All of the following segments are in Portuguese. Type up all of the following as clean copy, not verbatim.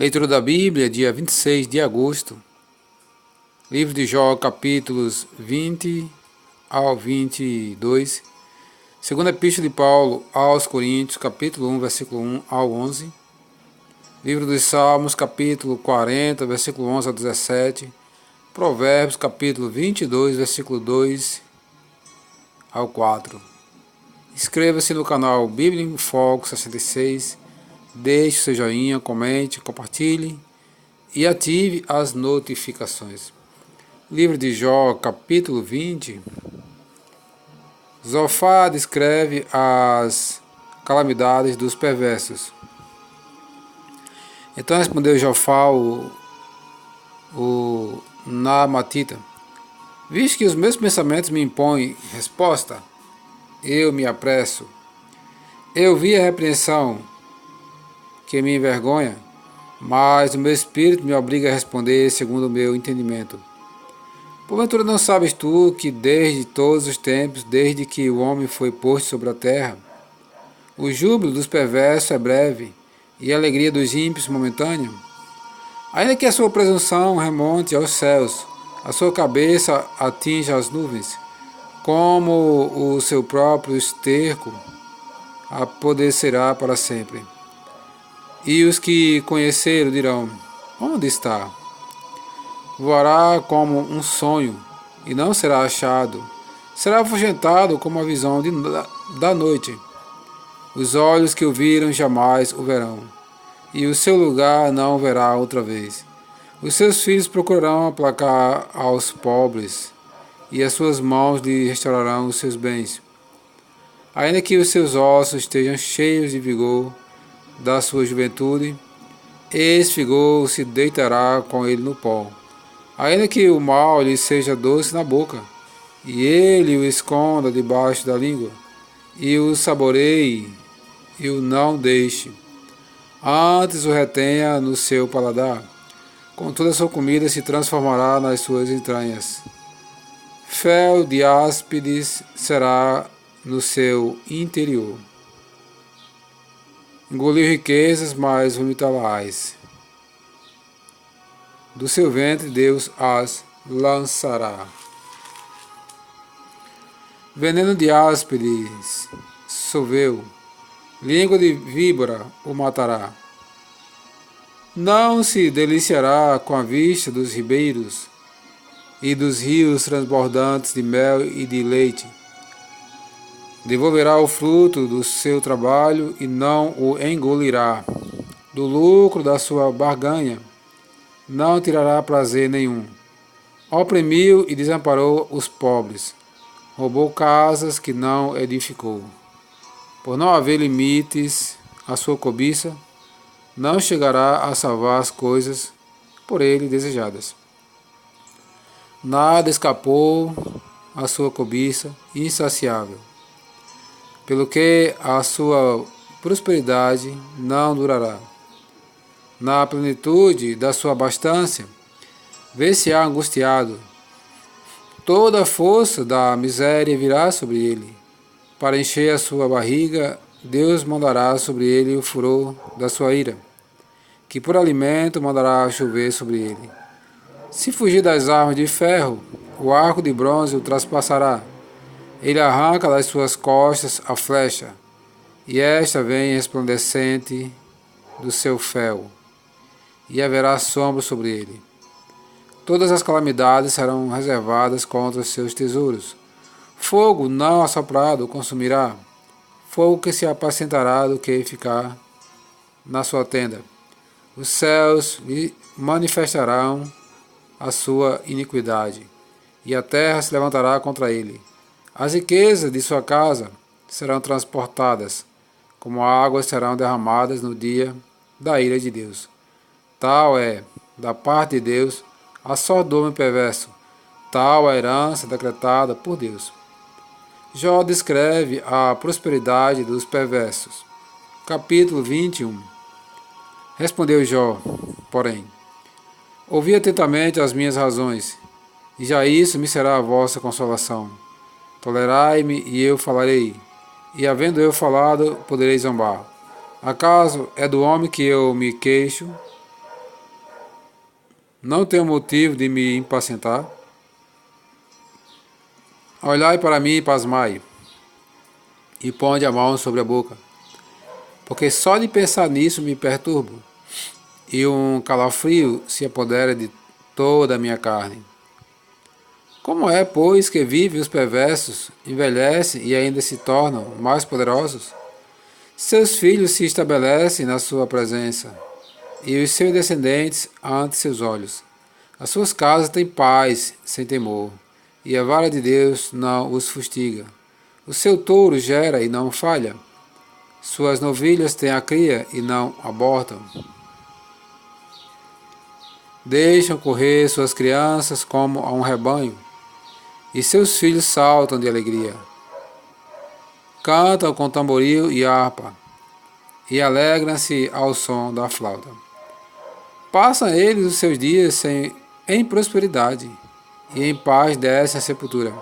Leitura da Bíblia, dia 26 de agosto. Livro de Jó, capítulos 20 ao 22. Segunda Epístola de Paulo aos Coríntios, capítulo 1, versículo 1 ao 11. Livro dos Salmos, capítulo 40, versículo 11 ao 17. Provérbios, capítulo 22, versículo 2 ao 4. Inscreva-se no canal Bíblia em Foco 66. Deixe seu joinha, comente, compartilhe e ative as notificações. Livro de Jó, capítulo 20. Zofar descreve as calamidades dos perversos. Então respondeu Jofar, o Naamatita: visto que os meus pensamentos me impõem resposta, eu me apresso. Eu vi a repreensão que me envergonha, mas o meu espírito me obriga a responder segundo o meu entendimento. Porventura não sabes tu que desde todos os tempos, desde que o homem foi posto sobre a terra, o júbilo dos perversos é breve e a alegria dos ímpios momentânea? Ainda que a sua presunção remonte aos céus, a sua cabeça atinja as nuvens, como o seu próprio esterco apodrecerá para sempre. E os que conheceram dirão: onde está? Voará como um sonho, e não será achado. Será afugentado como a visão da noite. Os olhos que o viram jamais o verão, e o seu lugar não o verá outra vez. Os seus filhos procurarão aplacar aos pobres, e as suas mãos lhe restaurarão os seus bens. Ainda que os seus ossos estejam cheios de vigor da sua juventude, esse vigor se deitará com ele no pó. Ainda que o mal lhe seja doce na boca, e ele o esconda debaixo da língua, e o saboreie, e o não deixe, antes o retenha no seu paladar, contudo a sua comida se transformará nas suas entranhas. Fel de áspides será no seu interior. Engoliu riquezas, mas vomitá-las. Do seu ventre Deus as lançará. Veneno de áspides choveu, língua de víbora o matará. Não se deliciará com a vista dos ribeiros e dos rios transbordantes de mel e de leite. Devolverá o fruto do seu trabalho e não o engolirá. Do lucro da sua barganha não tirará prazer nenhum. Oprimiu e desamparou os pobres. Roubou casas que não edificou. Por não haver limites à sua cobiça, não chegará a salvar as coisas por ele desejadas. Nada escapou à sua cobiça insaciável, pelo que a sua prosperidade não durará. Na plenitude da sua abastança, vê-se-á angustiado. Toda a força da miséria virá sobre ele. Para encher a sua barriga, Deus mandará sobre ele o furor da sua ira, que por alimento mandará chover sobre ele. Se fugir das armas de ferro, o arco de bronze o traspassará. Ele arranca das suas costas a flecha, e esta vem resplandecente do seu fel, e haverá sombra sobre ele. Todas as calamidades serão reservadas contra os seus tesouros. Fogo não assoprado o consumirá, fogo que se apacentará do que ficar na sua tenda. Os céus lhe manifestarão a sua iniquidade, e a terra se levantará contra ele. As riquezas de sua casa serão transportadas, como águas serão derramadas no dia da ira de Deus. Tal é, da parte de Deus, a sordoma perverso, tal a herança decretada por Deus. Jó descreve a prosperidade dos perversos. Capítulo 21. Respondeu Jó, porém: ouvi atentamente as minhas razões, e já isso me será a vossa consolação. Tolerai-me e eu falarei, e havendo eu falado, poderei zombar. Acaso é do homem que eu me queixo, Não tenho motivo de me impacientar? Olhai para mim e pasmai, e ponde a mão sobre a boca, porque só de pensar nisso me perturbo, e um calafrio se apodera de toda a minha carne. Como é, pois, que vivem os perversos, envelhecem e ainda se tornam mais poderosos? Seus filhos se estabelecem na sua presença, e os seus descendentes ante seus olhos. As suas casas têm paz, sem temor, e a vara de Deus não os fustiga. O seu touro gera e não falha. Suas novilhas têm a cria e não abortam. Deixam correr suas crianças como a um rebanho, e seus filhos saltam de alegria. Cantam com tamboril e harpa, e alegram-se ao som da flauta. Passam eles os seus dias em prosperidade, e em paz descem à sepultura.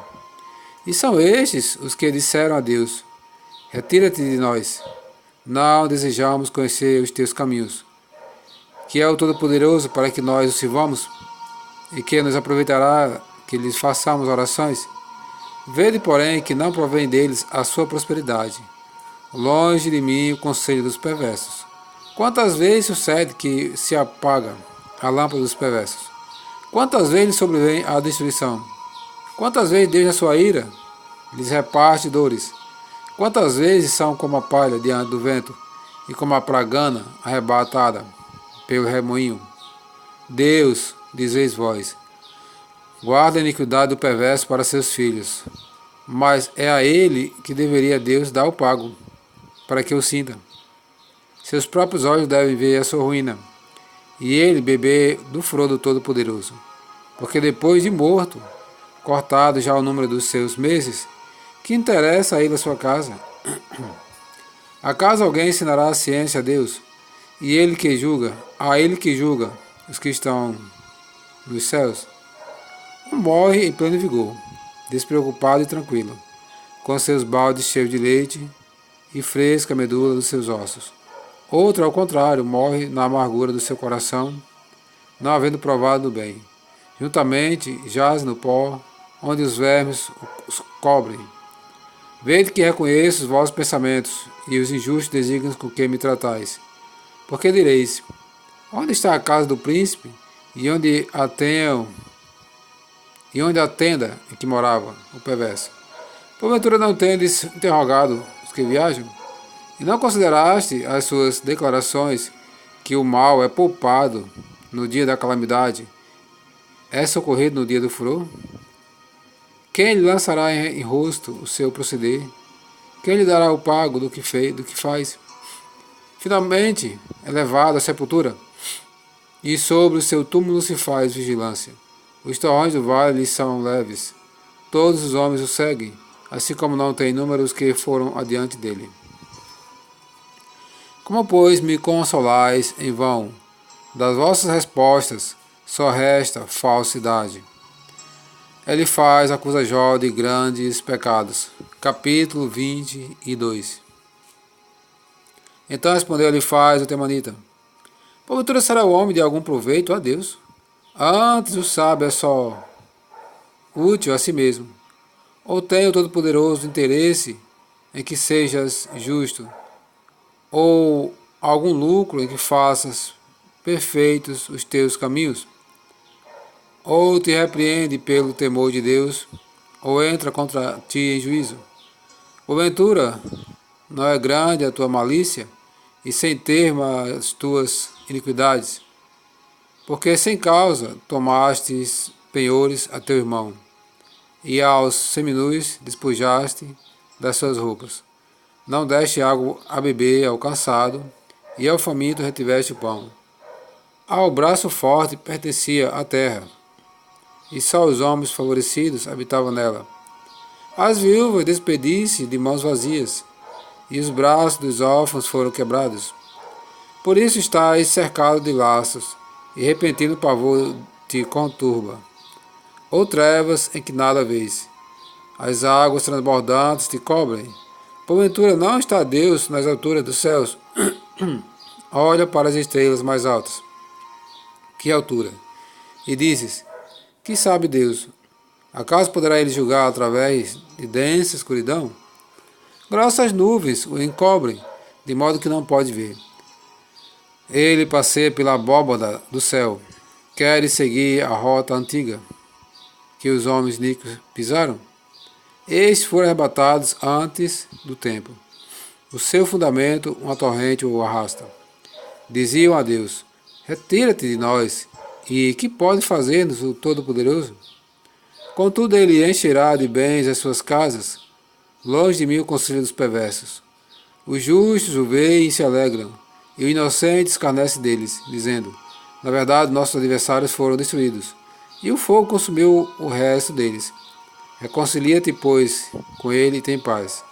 E são estes os que disseram a Deus: retira-te de nós, não desejamos conhecer os teus caminhos. Que é o Todo-Poderoso para que nós o sirvamos, e que nos aproveitará que lhes façamos orações? Vede, porém, que não provém deles a sua prosperidade. Longe de mim o conselho dos perversos. Quantas vezes sucede que se apaga a lâmpada dos perversos? Quantas vezes sobrevém a destruição? Quantas vezes Deus, na sua ira, lhes reparte dores? Quantas vezes são como a palha diante do vento, e como a pragana arrebatada pelo remoinho? Deus, dizeis vós, guarda a iniquidade do perverso para seus filhos, mas é a ele que deveria Deus dar o pago, para que o sinta. Seus próprios olhos devem ver a sua ruína, e ele beber do furor do Todo-Poderoso. Porque depois de morto, cortado já o número dos seus meses, que interessa a ele a sua casa? Acaso alguém ensinará a ciência a Deus? E ele que julga, a ele que julga os que estão nos céus? Um morre em pleno vigor, despreocupado e tranquilo, com seus baldes cheios de leite e fresca a medula dos seus ossos. Outro, ao contrário, morre na amargura do seu coração, não havendo provado do bem. Juntamente jaz no pó, onde os vermes os cobrem. Vede que reconheço os vossos pensamentos e os injustos desígnios com que me tratais. Porque direis: onde está a casa do príncipe, e onde a tenda em que morava o perverso? Porventura não tendes interrogado os que viajam? E não consideraste as suas declarações, que o mal é poupado no dia da calamidade, é socorrido no dia do furor? Quem lhe lançará em rosto o seu proceder? Quem lhe dará o pago do que faz? Finalmente é levado à sepultura, e sobre o seu túmulo se faz vigilância. Os torrões do vale lhe são leves, todos os homens o seguem, assim como não tem número os que foram adiante dele. Como, pois, me consolais em vão? Das vossas respostas só resta falsidade. Ele acusa Jó de grandes pecados. Capítulo 22. Então respondeu Elifaz o temanita: porventura será o homem de algum proveito a Deus? Antes o sábio é só útil a si mesmo. Ou tem o Todo-Poderoso interesse em que sejas justo? Ou algum lucro em que faças perfeitos os teus caminhos? Ou te repreende pelo temor de Deus, ou entra contra ti em juízo? Porventura, não é grande a tua malícia, e sem termo as tuas iniquidades? Porque sem causa tomastes penhores a teu irmão, e aos seminus despojaste das suas roupas. Não deste água a beber ao cansado, e ao faminto retiveste o pão. Ao braço forte pertencia a terra, e só os homens favorecidos habitavam nela. As viúvas despediste de mãos vazias, e os braços dos órfãos foram quebrados. Por isso estás cercado de laços, e repentino pavor te conturba. Ou trevas em que nada vês. As águas transbordantes te cobrem. Porventura não está Deus nas alturas dos céus? Olha para as estrelas mais altas. Que altura! e dizes: que sabe Deus? Acaso poderá ele julgar através de densa escuridão? Grossas nuvens o encobrem, de modo que não pode ver. Ele passeia pela abóbada do céu, quer seguir a rota antiga que os homens níquos pisaram. Estes foram arrebatados antes do tempo. O seu fundamento, uma torrente o arrasta. Diziam a Deus: retira-te de nós, e que pode fazer-nos o Todo-Poderoso? Contudo, ele encherá de bens as suas casas, longe de mim o conselho dos perversos. Os justos o veem e se alegram, e o inocente escarnece deles, dizendo: na verdade, nossos adversários foram destruídos, e o fogo consumiu o resto deles. Reconcilia-te, pois, com ele e tem paz,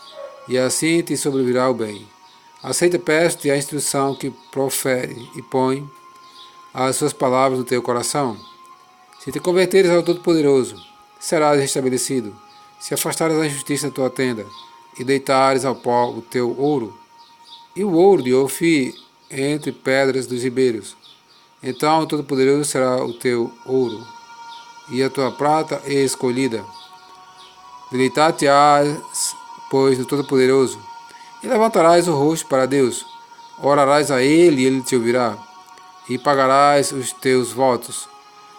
e assim te sobrevirá o bem. Aceita, peço-te, a instrução que profere e põe as suas palavras no teu coração. Se te converteres ao Todo-Poderoso, serás restabelecido. Se afastares a injustiça da tua tenda, e deitares ao pó o teu ouro, e o ouro de Ofir entre pedras dos ribeiros, então o Todo-Poderoso será o teu ouro, e a tua prata escolhida. Deleitar-te-ás, pois, no Todo-Poderoso, e levantarás o rosto para Deus. Orarás a Ele, e Ele te ouvirá, e pagarás os teus votos.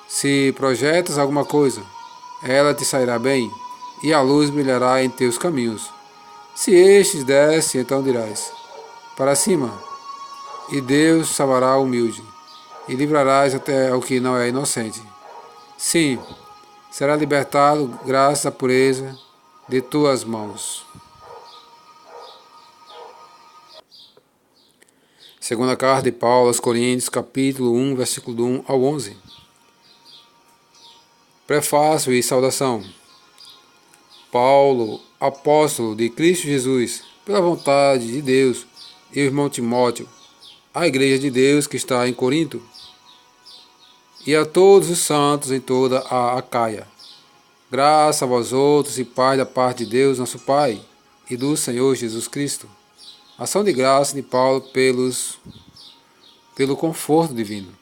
Se projetas alguma coisa, ela te sairá bem, e a luz brilhará em teus caminhos. Se estes desce, então dirás: para cima, e Deus salvará o humilde, e livrarás até ao que não é inocente. Sim, será libertado graças à pureza de tuas mãos. Segunda carta de Paulo aos Coríntios, capítulo 1, versículo do 1 ao 11. Prefácio e saudação. Paulo, apóstolo de Cristo Jesus, pela vontade de Deus, e o irmão Timóteo, à igreja de Deus que está em Corinto, e a todos os santos em toda a Acaia. Graça a vós outros e paz da parte de Deus, nosso Pai, e do Senhor Jesus Cristo. Ação de graça de Paulo pelo conforto divino.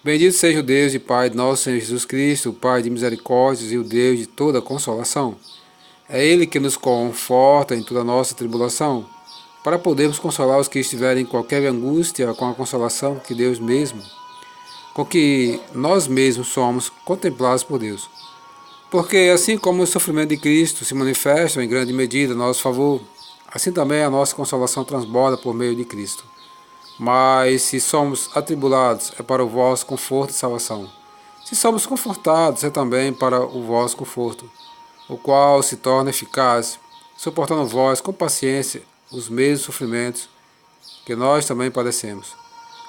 Bendito seja o Deus e Pai de nosso Senhor Jesus Cristo, o Pai de misericórdias e o Deus de toda consolação. É Ele que nos conforta em toda a nossa tribulação, para podermos consolar os que estiverem em qualquer angústia com a consolação que Deus mesmo, com que nós mesmos somos contemplados por Deus. Porque assim como o sofrimento de Cristo se manifesta em grande medida a nosso favor, assim também a nossa consolação transborda por meio de Cristo. Mas se somos atribulados, é para o vosso conforto e salvação. Se somos confortados, é também para o vosso conforto, o qual se torna eficaz, suportando vós com paciência os mesmos sofrimentos que nós também padecemos.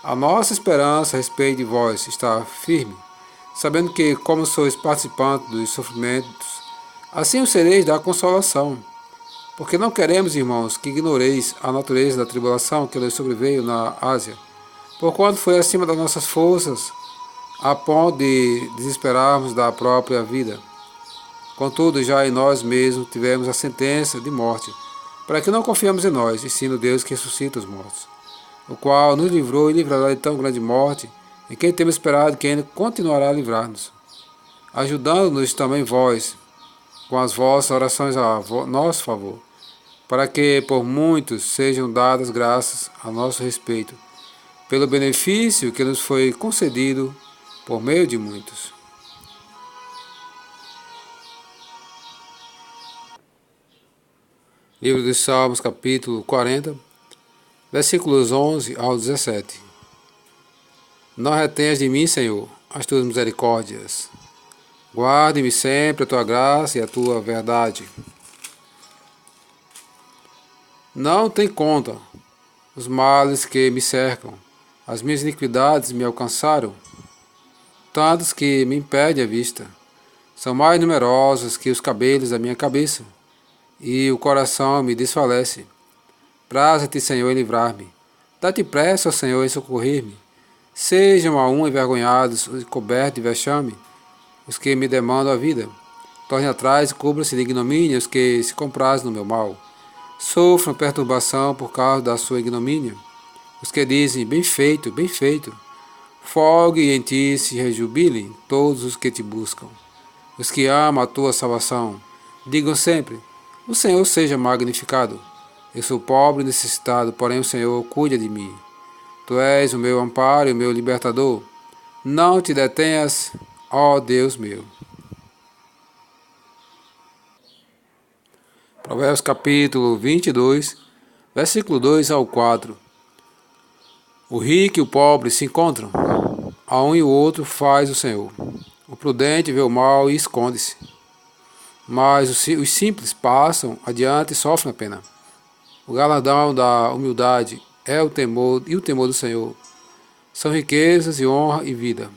A nossa esperança a respeito de vós está firme, sabendo que, como sois participantes dos sofrimentos, assim o sereis da consolação. Porque não queremos, irmãos, que ignoreis a natureza da tribulação que lhes sobreveio na Ásia, porquanto foi acima das nossas forças, a ponto de desesperarmos da própria vida. Contudo, já em nós mesmos tivemos a sentença de morte, para que não confiemos em nós, e sim no Deus que ressuscita os mortos, o qual nos livrou e livrará de tão grande morte, em quem temos esperado que ainda continuará a livrar-nos, ajudando-nos também vós, com as vossas orações a nosso favor, para que por muitos sejam dadas graças a nosso respeito, pelo benefício que nos foi concedido por meio de muitos. Livro dos Salmos, capítulo 40, versículos 11 ao 17. Não retenhas de mim, Senhor, as tuas misericórdias. Guarde-me sempre a tua graça e a tua verdade. Não tem conta os males que me cercam. As minhas iniquidades me alcançaram, tantas que me impedem a vista. São mais numerosas que os cabelos da minha cabeça, e o coração me desfalece. Praza-te, Senhor, em livrar-me. Dá-te pressa, ó Senhor, em socorrer-me. Sejam a um envergonhados e cobertos de vexame os que me demandam a vida. Torne atrás e cubra-se de ignomínia os que se comprazem no meu mal. Sofram perturbação por causa da sua ignomínia os que dizem: bem feito, bem feito. Folgue em ti se rejubilem todos os que te buscam. Os que amam a tua salvação, digam sempre: o Senhor seja magnificado. Eu sou pobre e necessitado, porém o Senhor cuida de mim. Tu és o meu amparo e o meu libertador. Não te detenhas, ó Deus meu. Provérbios capítulo 22, versículo 2 ao 4. O rico e o pobre se encontram, a um e o outro faz o Senhor. O prudente vê o mal e esconde-se, mas os simples passam adiante e sofrem a pena. O galardão da humildade é o temor do Senhor. São riquezas e honra e vida.